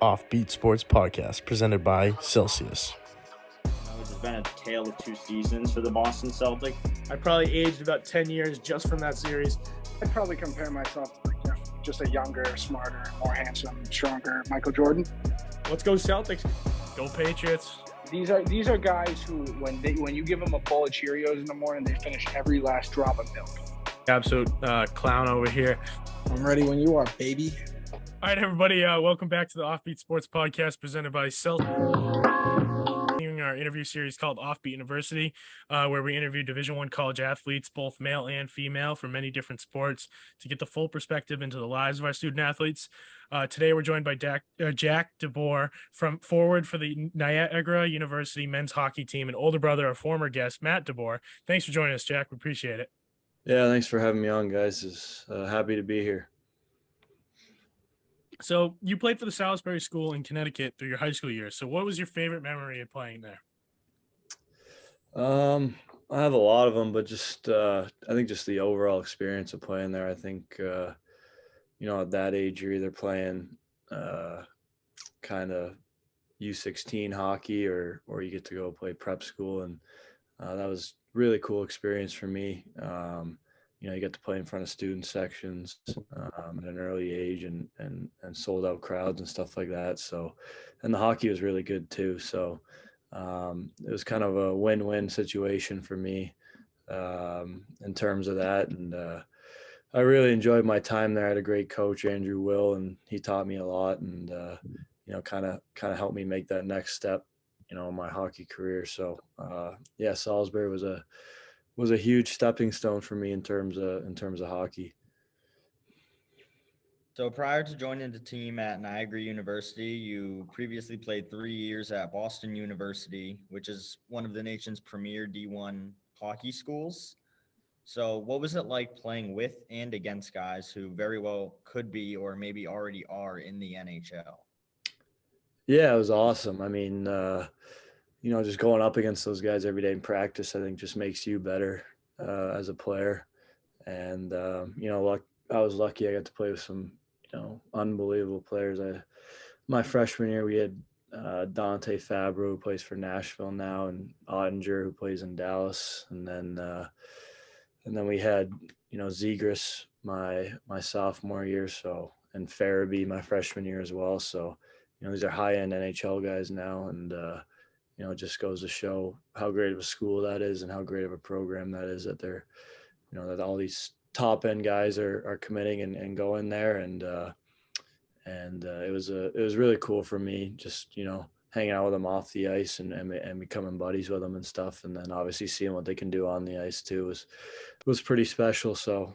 OffBeat Sports Podcast presented by Celsius. It's been a tale of two seasons for the Boston Celtics. I probably aged about 10 years just from that series. I'd probably compare myself to just a younger, smarter, more handsome, stronger Michael Jordan. Let's go Celtics. Go Patriots. These are guys who, when you give them a bowl of Cheerios in the morning, they finish every last drop of milk. Absolute clown over here. I'm ready when you are, baby. All right, everybody. Welcome back to the OffBeat Sports Podcast presented by Celtics. Our interview series called OffBeat University, where we interview Division I college athletes, both male and female, from many different sports to get the full perspective into the lives of our student athletes. Today, we're joined by Jack DeBoer, from forward for the Niagara University men's hockey team, and older brother of former guest Matt DeBoer. Thanks for joining us, Jack. We appreciate it. Yeah, thanks for having me on, guys. Is happy to be here. So you played for the Salisbury School in Connecticut through your high school years. So what was your favorite memory of playing there? I have a lot of them, but just I think just the overall experience of playing there. I think at that age you're either playing kind of U16 hockey or you get to go play prep school, and that was really cool experience for me. You get to play in front of student sections at an early age and sold out crowds and stuff like that. So, and the hockey was really good too. So it was kind of a win-win situation for me in terms of that. And I really enjoyed my time there. I had a great coach, Andrew Will, and he taught me a lot and, kind of helped me make that next step, in my hockey career. So Salisbury was a huge stepping stone for me in terms of hockey. So prior to joining the team at Niagara University, you previously played 3 years at Boston University, which is one of the nation's premier D1 hockey schools. So what was it like playing with and against guys who very well could be or maybe already are in the NHL? Yeah, it was awesome. I mean, just going up against those guys every day in practice, I think just makes you better as a player. And, I was lucky I got to play with some, unbelievable players. My freshman year, we had Dante Fabro, who plays for Nashville now, and Ottinger, who plays in Dallas. And then we had, Zegras my sophomore year, and Farabee my freshman year as well. So, these are high-end NHL guys now, and it just goes to show how great of a school that is and how great of a program that is that they're, that all these top end guys are committing and going there. And it was really cool for me just, hanging out with them off the ice and becoming buddies with them and stuff. And then obviously seeing what they can do on the ice too was pretty special. So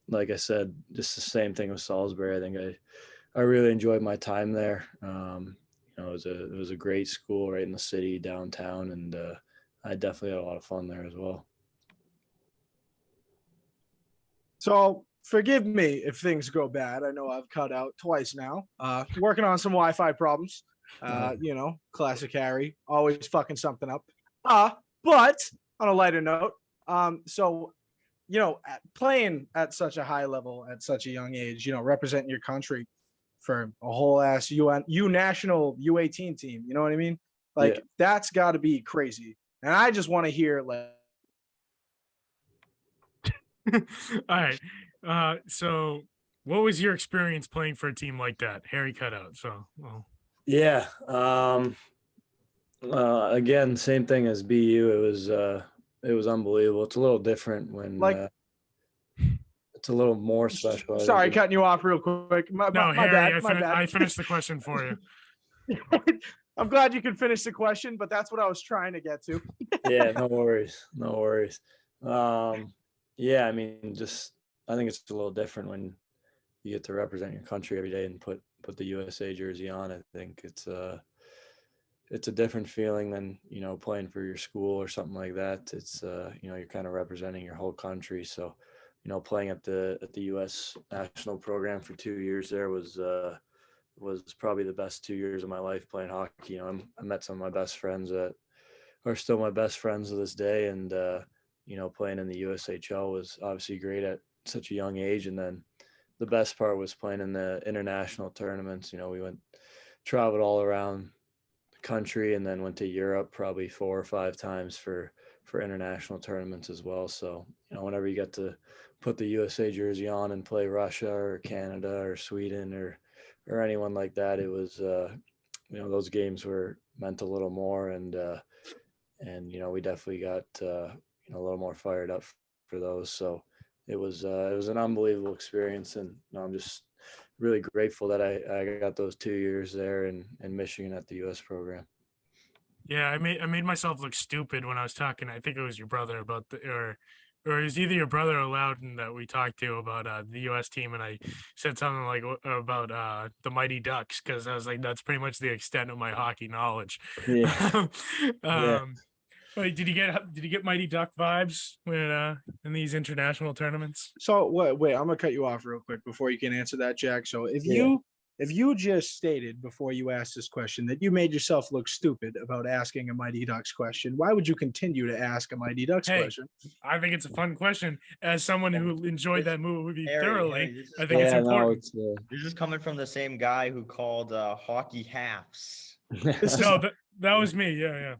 like I said, just the same thing with Salisbury. I think I really enjoyed my time there. It was a great school right in the city downtown, and I definitely had a lot of fun there as well. So forgive me if things go bad. I know I've cut out twice now. Working on some Wi-Fi problems. Classic Harry, always fucking something up. But on a lighter note, playing at such a high level at such a young age, representing your country for a whole ass national U18 team, you know what I mean? Like, That's got to be crazy. And I just want to hear All right. So what was your experience playing for a team like that? Harry cut out. So, well. Yeah. Again, same thing as BU. It was unbelievable. It's a little different when it's a little more special. Sorry, cutting you off real quick. My Harry, bad. I finished the question for you. I'm glad you could finish the question, but that's what I was trying to get to. Yeah, no worries. I mean, I think it's a little different when you get to represent your country every day and put the USA jersey on. I think it's a different feeling than, playing for your school or something like that. It's, you're kind of representing your whole country. So, playing at the U.S. national program for 2 years there was probably the best 2 years of my life playing hockey. I met some of my best friends that are still my best friends to this day. And, playing in the USHL was obviously great at such a young age. And then the best part was playing in the international tournaments. We went traveled all around the country, and then went to Europe probably 4 or 5 times for international tournaments as well. So, whenever you get to put the USA jersey on and play Russia or Canada or Sweden or anyone like that, it was those games were meant a little more, and we definitely got a little more fired up for those. So it was an unbelievable experience, and I'm just really grateful that I got those 2 years there in Michigan at the US program. Yeah, I made myself look stupid when I was talking. I think it was your brother about or it was either your brother or Loudon that we talked to about the U.S. team, and I said something like about the Mighty Ducks, because I was like, that's pretty much the extent of my hockey knowledge. Yeah. Yeah. Wait, did you get Mighty Duck vibes when in these international tournaments? So wait, I'm gonna cut you off real quick before you can answer that, Jack. So if you just stated before you asked this question that you made yourself look stupid about asking a Mighty Ducks question, why would you continue to ask a Mighty Ducks question? I think it's a fun question. As someone who enjoyed that movie thoroughly, I think it's important. This is coming from the same guy who called hockey halves. No, that was me. Yeah.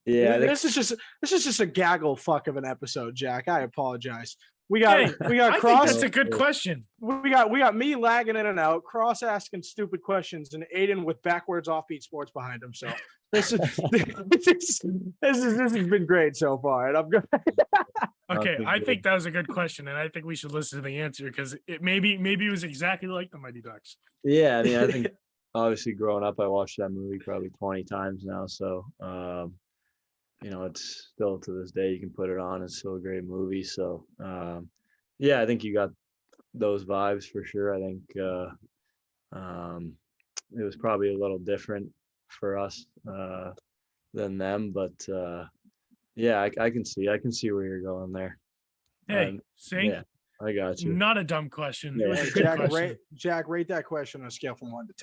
Yeah, this is just a gaggle fuck of an episode, Jack. I apologize. We got I Cross. think that's a good question. We got me lagging in and out, Cross asking stupid questions, and Aiden with backwards offbeat sports behind him. So this has been great so far, and I'm good. Okay, I think that was a good question, and I think we should listen to the answer, because it maybe it was exactly like the Mighty Ducks. Yeah, I mean, I think obviously growing up, I watched that movie probably 20 times now. So, it's still, to this day, you can put it on. It's still a great movie. So, I think you got those vibes for sure. I think it was probably a little different for us than them, but I can see where you're going there. Hey, see? Yeah, I got you. Not a dumb question. Yeah. It was a good question. Jack, rate that question on a scale from 1 to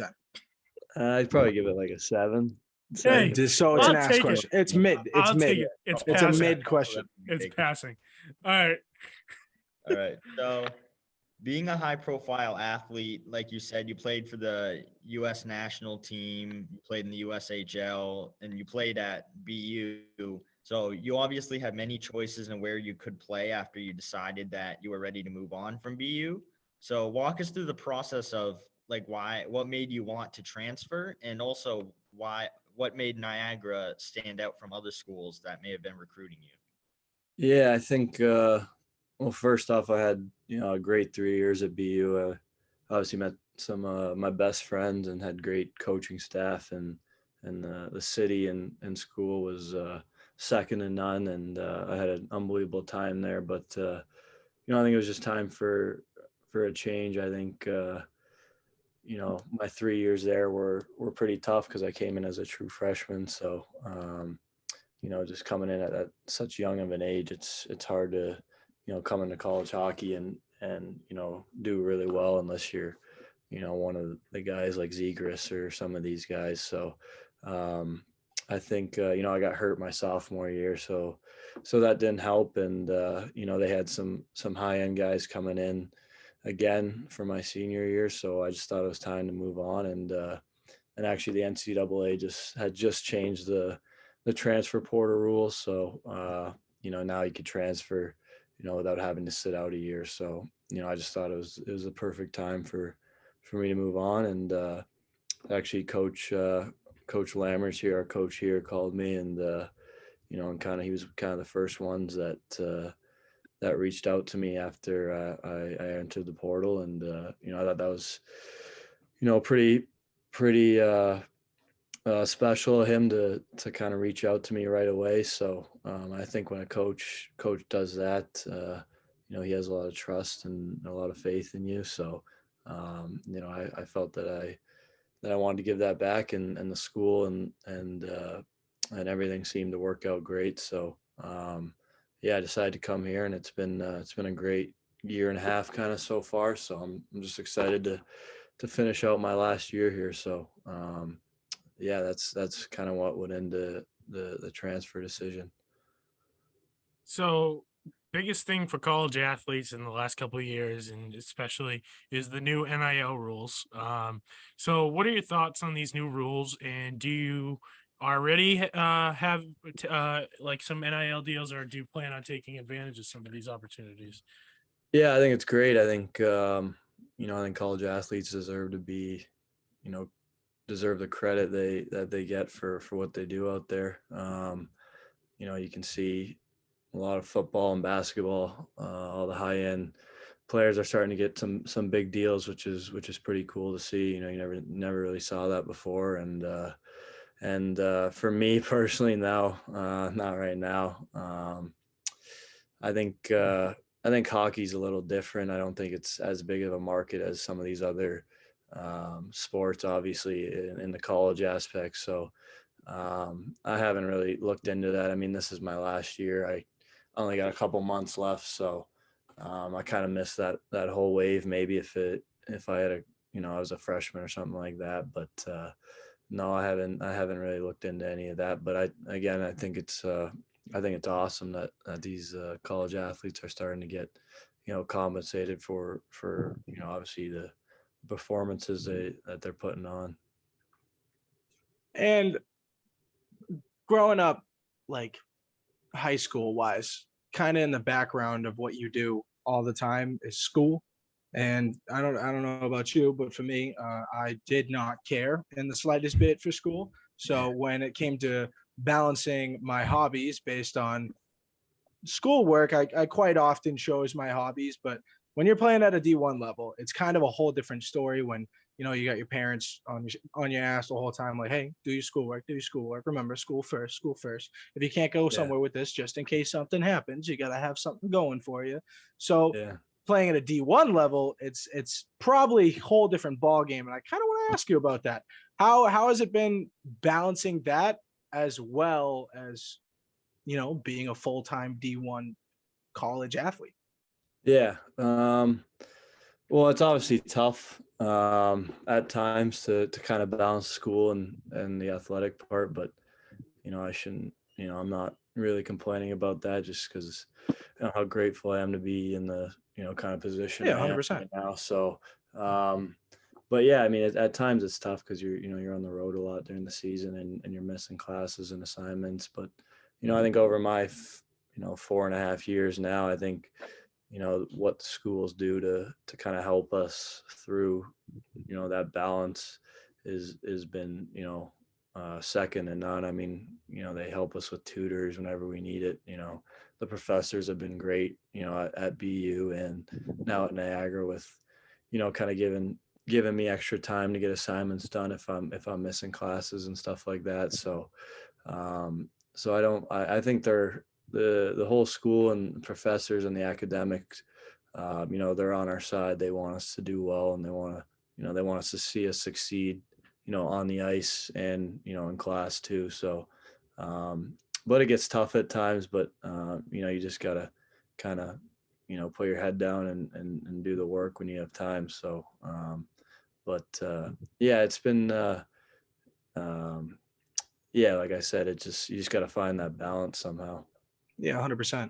10. I'd probably give it like a 7. Hey, So it's an ass question. It's mid. It's mid. It's a mid question. It's passing. All right. So, being a high-profile athlete, like you said, you played for the U.S. national team, you played in the USHL, and you played at BU. So you obviously had many choices in where you could play after you decided that you were ready to move on from BU. So walk us through the process of what made you want to transfer, and also what made Niagara stand out from other schools that may have been recruiting you? Yeah, I think, well, first off, I had, a great 3 years at BU. I obviously met some of my best friends and had great coaching staff, and the city and school was second to none, and I had an unbelievable time there. But, I think it was just time for a change. I think, my 3 years there were pretty tough because I came in as a true freshman. So, just coming in at such young of an age, it's hard to, come into college hockey and do really well unless you're, one of the guys like Zegras or some of these guys. So, I think, I got hurt my sophomore year, so that didn't help. And, they had some high-end guys coming in again for my senior year. So I just thought it was time to move on. And actually the NCAA had just changed the transfer portal rules. So, now you could transfer, without having to sit out a year. So, I just thought it was a perfect time for me to move on. And actually Coach Lammers here, our coach here, called me, and, and he was kind of the first ones that reached out to me after I entered the portal. And, I thought that was, pretty special of him to kind of reach out to me right away. So I think when a coach does that, he has a lot of trust and a lot of faith in you. So, I felt that I wanted to give that back, and the school and everything seemed to work out great. So, I decided to come here, and it's been a great year and a half kind of so far. So I'm just excited to finish out my last year here. So, that's kind of what went into the transfer decision. So biggest thing for college athletes in the last couple of years, and especially, is the new NIL rules. So what are your thoughts on these new rules? And do you already have like some NIL deals, or do you plan on taking advantage of some of these opportunities? Yeah, I think it's great. I think I think college athletes deserve to be, deserve the credit they get for what they do out there. You can see a lot of football and basketball, all the high end players are starting to get some big deals, which is pretty cool to see. You never really saw that before. And for me personally now, not right now. I think hockey's a little different. I don't think it's as big of a market as some of these other sports, obviously in the college aspect. So I haven't really looked into that. I mean, this is my last year. I only got a couple months left, so I kind of missed that whole wave. Maybe if I had I was a freshman or something like that. But no, I haven't really looked into any of that. But I think it's awesome that these college athletes are starting to get compensated for obviously the performances that they're putting on. And growing up, like high school wise, kind of in the background of what you do all the time is school. And I don't know about you, but for me, I did not care in the slightest bit for school. So when it came to balancing my hobbies based on schoolwork, I quite often chose my hobbies. But when you're playing at a D1 level, it's kind of a whole different story when you got your parents on your ass the whole time, like, hey, do your schoolwork, remember, school first. If you can't go somewhere with this, just in case something happens, you got to have something going for you. So playing at a D1 level, it's probably a whole different ball game. And I kind of want to ask you about that. How has it been balancing that as well as being a full-time D1 college athlete? Yeah. Well, it's obviously tough at times to kind of balance school and the athletic part, but I shouldn't, I'm not really complaining about that, just because how grateful I am to be in the kind of position I am 100%. right now. So but yeah, I mean, at times it's tough because you're on the road a lot during the season and you're missing classes and assignments. But I think over my 4.5 years now, I think what the schools do to kind of help us through that balance is been second to none. I mean, they help us with tutors whenever we need it. The professors have been great at BU and now at Niagara with kind of giving me extra time to get assignments done if I'm missing classes and stuff like that. So I think they're the whole school and professors and the academics, they're on our side. They want us to do well, and they want us to see us succeed, on the ice and, in class too. So, but it gets tough at times, but, you just gotta kind of, put your head down and do the work when you have time. So, yeah, it's been, like I said, you just got to find that balance somehow. Yeah, 100%.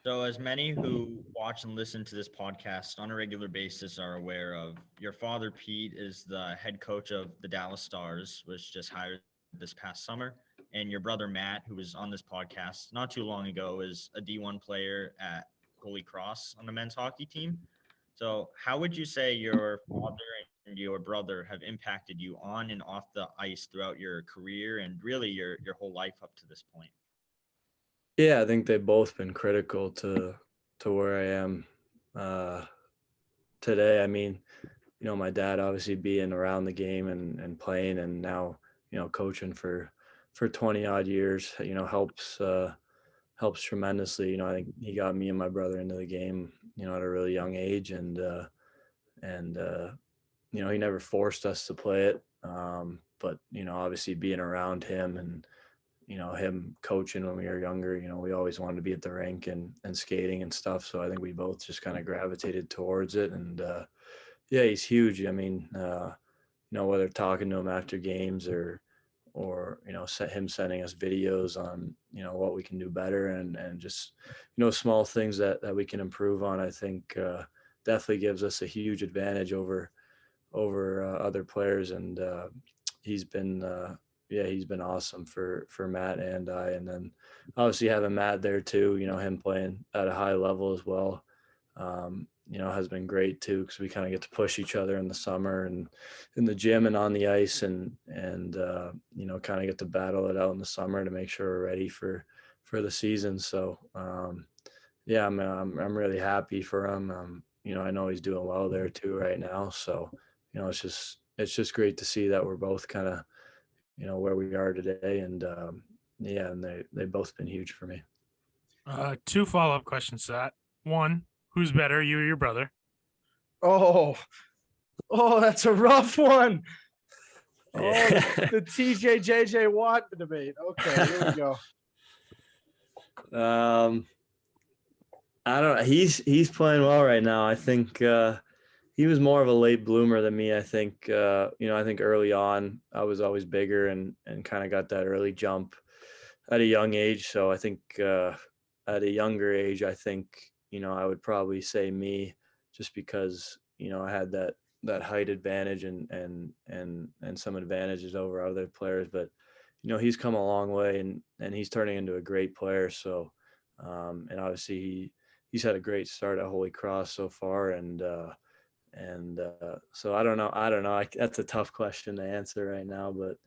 So, as many who watch and listen to this podcast on a regular basis are aware of, your father, Pete, is the head coach of the Dallas Stars, was just hired this past summer. And your brother, Matt, who was on this podcast not too long ago, is a D1 player at Holy Cross on the men's hockey team. So, how would you say your father and your brother have impacted you on and off the ice throughout your career and really your whole life up to this point? Yeah, I think they've both been critical to where I am today. I mean, my dad obviously being around the game and playing, and now, coaching for 20 odd years, helps tremendously. I think he got me and my brother into the game, at a really young age, and he never forced us to play it. But, obviously being around him and, him coaching when we were younger, we always wanted to be at the rink and skating and stuff. So I think we both just kind of gravitated towards it. And yeah, he's huge. I mean, whether talking to him after games or him sending us videos on, what we can do better and just, small things that we can improve on, I think definitely gives us a huge advantage over other players. And he's been awesome for Matt and I. And then obviously having Matt there too, him playing at a high level as well, has been great too, because we kind of get to push each other in the summer and in the gym and on the ice and kind of get to battle it out in the summer to make sure we're ready for the season. So I'm really happy for him. I know he's doing well there too right now. So, it's just great to see that we're both kind of, where we are today. And and they've both been huge for me. 2 follow-up questions to that. 1, who's better, you or your brother? Oh, that's a rough one. The TJ Watt debate. Okay, here we go. I don't know. He's playing well right now. I think he was more of a late bloomer than me. I think I think early on I was always bigger and kind of got that early jump at a young age. So I think at a younger age, I think I would probably say me, just because I had that height advantage and some advantages over other players. But he's come a long way and he's turning into a great player. So and obviously he's had a great start at Holy Cross so far. And so I don't know. That's a tough question to answer right now, but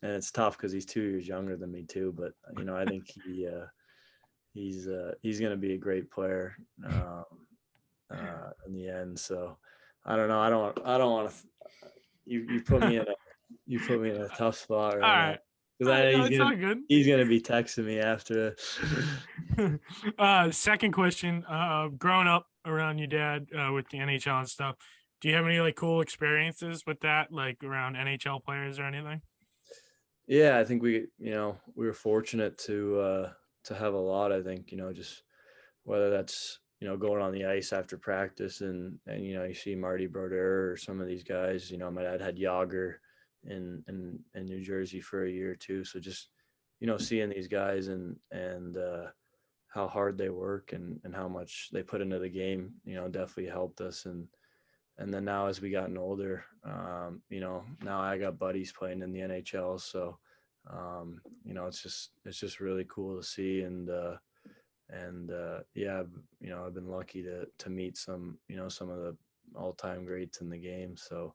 and it's tough because he's 2 years younger than me too. But I think he's going to be a great player in the end. So I don't know. I don't want to. You put me in a tough spot right now. Right. Because I know he's gonna be texting me after. Second question. Growing up around your dad with the NHL and stuff, do you have any cool experiences with that, around NHL players or anything? Yeah, I think we were fortunate to have a lot. I think just whether that's going on the ice after practice and you see Marty Brodeur or some of these guys. My dad had Yager in New Jersey for a year or two. So just seeing these guys and how hard they work and how much they put into the game, definitely helped us. And then now as we gotten older, now I got buddies playing in the NHL. So it's just really cool to see. And I've been lucky to meet some of the all-time greats in the game. So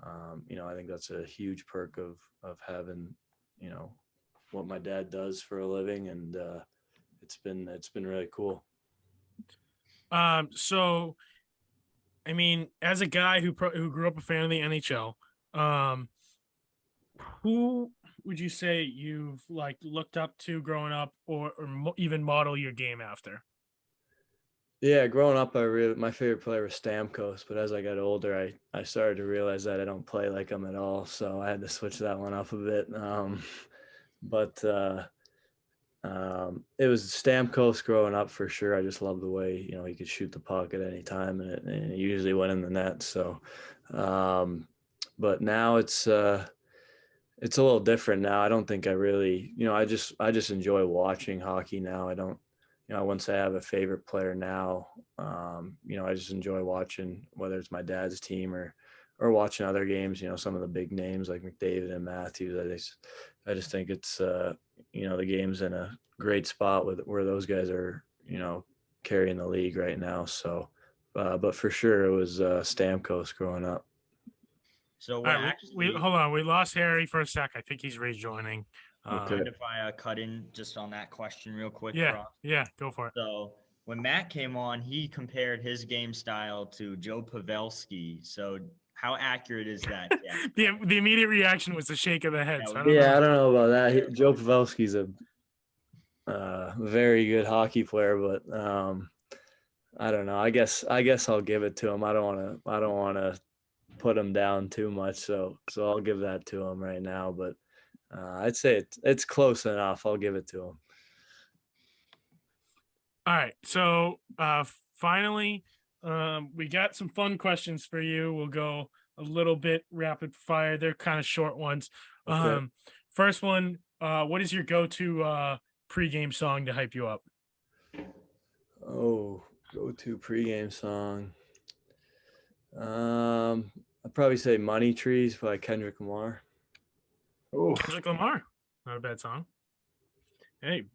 I think that's a huge perk of having what my dad does for a living, and it's been really cool. So I mean, as a guy who grew up a fan of the NHL, who would you say you've looked up to growing up, or even model your game after? Yeah, growing up, my favorite player was Stamkos, but as I got older, I started to realize that I don't play like him at all, so I had to switch that one up a bit. It was Stamkos growing up for sure. I just loved the way he could shoot the puck at any time, and it usually went in the net. So, but now it's a little different now. I don't think I really, I just enjoy watching hockey now. I don't. I wouldn't say I have a favorite player now. I just enjoy watching, whether it's my dad's team or watching other games, some of the big names like McDavid and Matthews. I just think it's, the game's in a great spot where those guys are, carrying the league right now. So, but for sure it was Stamkos growing up. So hold on. We lost Harry for a sec. I think he's rejoining. Okay. If I cut in just on that question real quick. Yeah, go for it. So when Matt came on, he compared his game style to Joe Pavelski. So how accurate is that? Yeah. The immediate reaction was a shake of the head. So I don't know about that. Joe Pavelski's a very good hockey player, but I don't know. I guess I'll give it to him. I don't want to put him down too much, so I'll give that to him right now. But I'd say it's close enough. I'll give it to him. All right. So finally, we got some fun questions for you. We'll go a little bit rapid fire. They're kind of short ones. Okay. First one, what is your go-to pregame song to hype you up? Oh, go-to pregame song. I'd probably say "Money Trees" by Kendrick Lamar. Oh, Kendrick Lamar, not a bad song. Hey,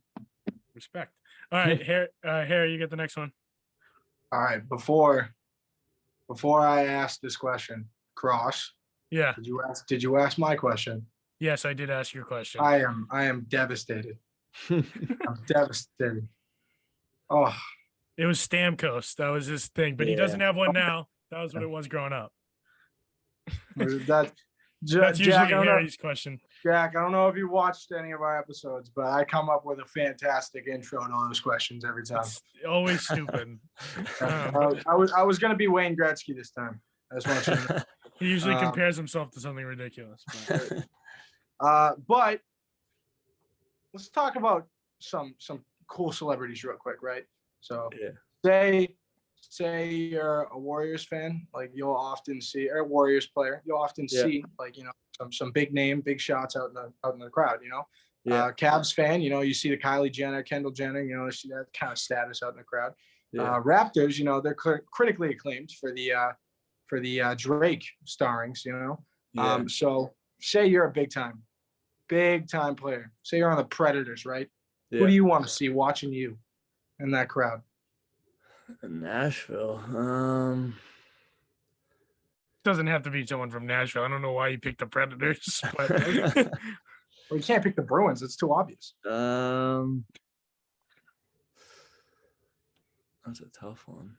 respect. All right, Harry, you get the next one. all right. Before I ask this question, Cross, Yeah. Did you ask my question? Yes, I did ask your question. I am devastated. I'm devastated. Oh, It was Stamkos. That was his thing, but he doesn't have one now. That was what it was growing up. that That's usually Jack, I don't know. Harry's question. Jack, I don't know if you watched any of our episodes, but I come up with a fantastic intro to all those questions every time. It's always stupid. I was gonna be Wayne Gretzky this time. I just want you to know. He usually compares himself to something ridiculous. But let's talk about some cool celebrities real quick, right? So say you're a Warriors fan, like you'll often see, or a Warriors player, you'll often see like, you know, some big name, big shots out in the crowd, you know. Cavs fan, you know, you see the Kylie Jenner, Kendall Jenner, you know, you see that kind of status out in the crowd. Raptors, you know, they're critically acclaimed for the Drake starrings, you know. So say you're a big time player. Say you're on the Predators, right? Who do you want to see watching you in that crowd? Nashville. Doesn't have to be someone from Nashville. I don't know why you picked the Predators, but Well, you can't pick the Bruins. It's too obvious. That's a tough one.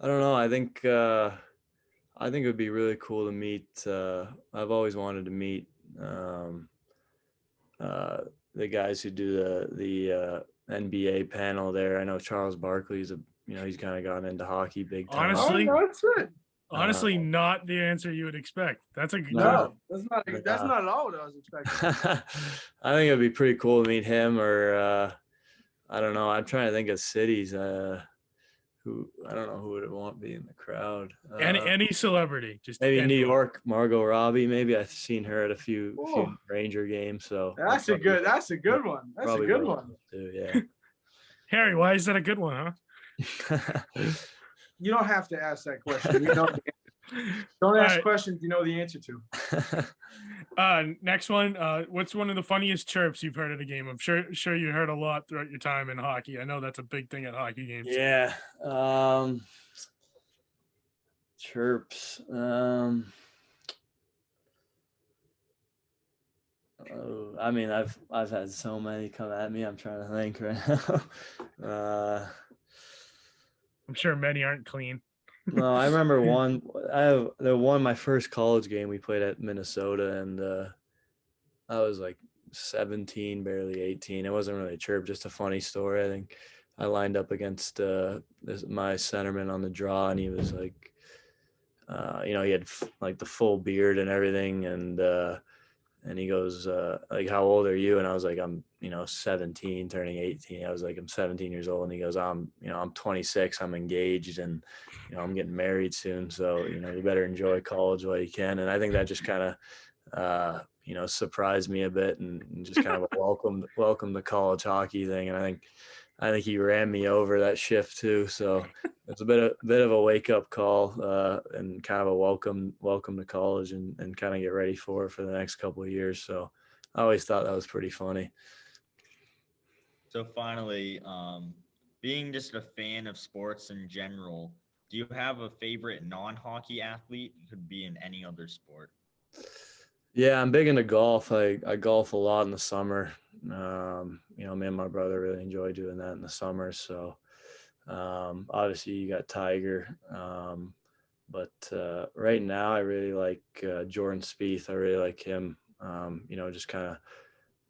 I don't know. I think it would be really cool to meet. I've always wanted to meet the guys who do the NBA panel there. I know Charles Barkley's he's kind of gotten into hockey big time. Honestly, that's it. Honestly, not the answer you would expect. That's a good no. That's not at all what I was expecting. I think it'd be pretty cool to meet him, or I don't know. I'm trying to think of cities. Who I don't know who would want to be in the crowd. Any celebrity, just maybe anyone. New York, Margot Robbie. Maybe I've seen her at a few Ranger games. So that's a good one. That's a good one. Too, yeah. Harry, why is that a good one, huh? You don't have to ask that question. We know the answer. Don't ask questions you know the answer to. Next one. What's one of the funniest chirps you've heard at a game? I'm sure you heard a lot throughout your time in hockey. I know that's a big thing at hockey games. Yeah. Chirps. I mean, I've had so many come at me. I'm trying to think right now. I'm sure many aren't clean. No, I remember my first college game we played at Minnesota, and I was like 17, barely 18. It wasn't really a chirp, just a funny story. I think I lined up against my centerman on the draw, and he was like, he had like the full beard and everything, and he goes, like, how old are you? And I was like, I'm 17, turning 18. I was like, I'm 17 years old. And he goes, I'm 26. I'm engaged, and, I'm getting married soon. So, you better enjoy college while you can. And I think that just kind of, surprised me a bit, and just kind of a welcome the college hockey thing. And I think he ran me over that shift too. So it's a bit of a wake up call, and kind of a welcome to college, and kind of get ready for the next couple of years. So I always thought that was pretty funny. So finally, being just a fan of sports in general, do you have a favorite non-hockey athlete? It could be in any other sport. Yeah, I'm big into golf. I golf a lot in the summer. Me and my brother really enjoy doing that in the summer. So obviously you got Tiger. But right now I really like Jordan Spieth. I really like him. Just kind of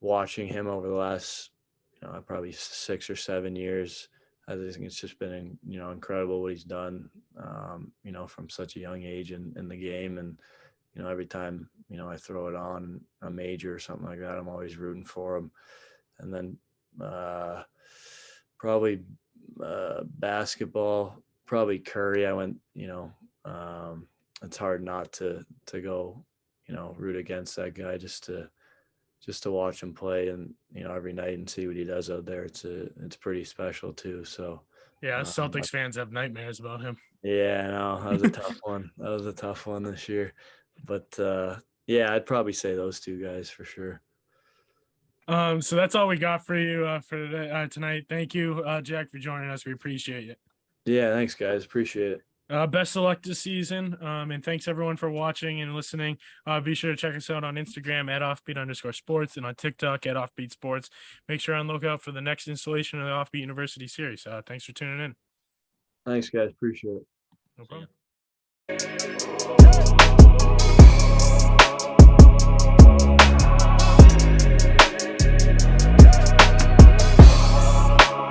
watching him over the last, probably 6 or 7 years. I think it's just been, incredible what he's done, from such a young age in the game. And, every time, I throw it on a major or something like that, I'm always rooting for him. And then probably Basketball, probably Curry. I went, it's hard not to go, root against that guy just to watch him play and, every night and see what he does out there. It's pretty special too. So Yeah, Celtics fans have nightmares about him. yeah, no, that was a tough one. That was a tough one this year. But yeah, I'd probably say those two guys for sure. So that's all we got for you for tonight. Thank you, Jack, for joining us. We appreciate you. Yeah, thanks guys. Appreciate it. Best of luck this season. And thanks everyone for watching and listening. Be sure to check us out on Instagram at @offbeat_sports and on TikTok at OffBeat Sports. Make sure on lookout for the next installation of the OffBeat University series. Thanks for tuning in. Thanks guys. Appreciate it. No problem.